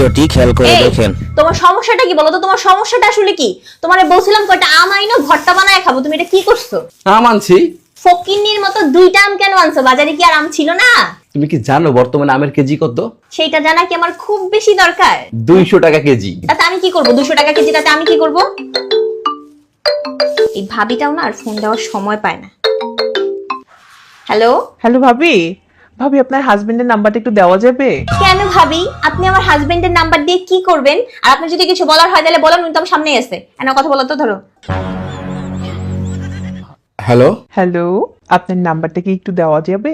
ভিডিওটি খেয়াল করে দেখেন। তোমার সমস্যাটা কি বলো তো? তোমার সমস্যাটা আসলে কি? তোমারে বলছিলাম কয়টা আম আইনো ভর্তা বানায় খাবো, তুমি এটা কি করছো? আম আনছি। ফকিন্নির মতো দুইটা আম কেন আনছো? বাজারে কি আর আম ছিল না? তুমি কি জানো বর্তমানে আমের কেজি কত? সেইটা জানা কি আমার খুব বেশি দরকার? 200 টাকা কেজি। তাতে আমি কি করব? 200 টাকা কেজি, তাতে আমি কি করব? এই ভাবিটাও না আর ফোন দেওয়ার সময় পায় না। হ্যালো হ্যালো ভাবি, ভাবি আপনার হাজবেন্ডের নাম্বারটা একটু দেওয়া যাবে? কেন ভাবি? আপনি আমার হাজবেন্ডের নাম্বার দিয়ে কি করবেন? আর আপনি যদি কিছু বলার হয় তাহলে বলেন, উনি তো আমার সামনেই আছে। এনা কথা বলো তো, ধরো। হ্যালো, হ্যালো, আপনার নাম্বারটা কি একটু দেওয়া যাবে?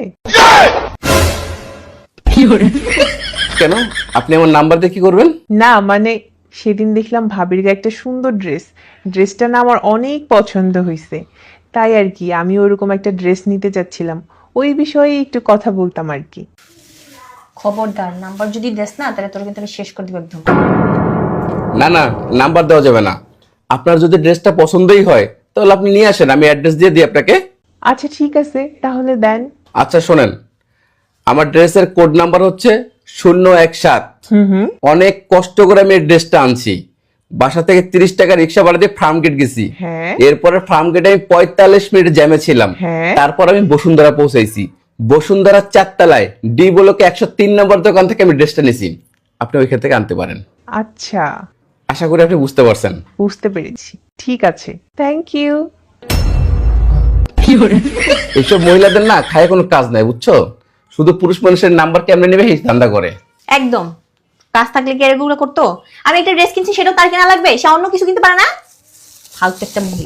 কেন আপনি আমার নাম্বার দিয়ে কি করবেন? না মানে সেদিন দেখলাম ভাবির গায়ে একটা সুন্দর ড্রেসটা না আমার অনেক পছন্দ হয়েছে, তাই আর কি আমি ওরকম একটা ড্রেস নিতে চাচ্ছিলাম, ওই বিষয়ে একটু কথা বলতাম আর কি। খবরদার, নাম্বার যদি দেস না তাহলে তোর কিন্তু আমি শেষ করে দিব একদম। না না, নাম্বার দেওয়া যাবে না। আপনার যদি ড্রেসটা পছন্দই হয় তাহলে আপনি নিয়ে আসেন, আমি অ্যাড্রেস দিয়ে দিই আপনাকে। আচ্ছা ঠিক আছে, তাহলে দেন। আচ্ছা শোনেন, আমার ড্রেসের কোড নাম্বার হচ্ছে 017। অনেক কষ্ট করে আমি এই ড্রেসটা আনছি। বাসা থেকে 30 টাকা রিক্সা ভাড়া দিয়ে ফার্ম গেট গেছি। হ্যাঁ। এরপরে ফার্ম গেটে আমি 45 মিনিট জ্যামে ছিলাম। হ্যাঁ। তারপর আমি বসুন্ধরা পৌঁছাইছি। বসুন্ধরা 4 তলায় ডি ব্লকে 103 নম্বর দোকান থেকে আমি ড্রেসটা নিছি। আপনি ওইখান থেকে আনতে পারেন। আচ্ছা, আশা করি আপনি বুঝতে পারছেন। বুঝতে পেরেছি, ঠিক আছে, থ্যাংক ইউ। এইসব মহিলাদের না খায় কোনো কাজ নাই, বুঝছো? শুধু পুরুষ মানুষের নাম্বার কেমনে নেবে এই ধান্দা করে। একদম, কাজ থাকলে কি এরগুলো করতো? আমি একটা ড্রেস কিনছি, সেটাও তার কেনা লাগবে? সে অন্য কিছু কিনতে পারে না? ফালতু একটা মহিলা।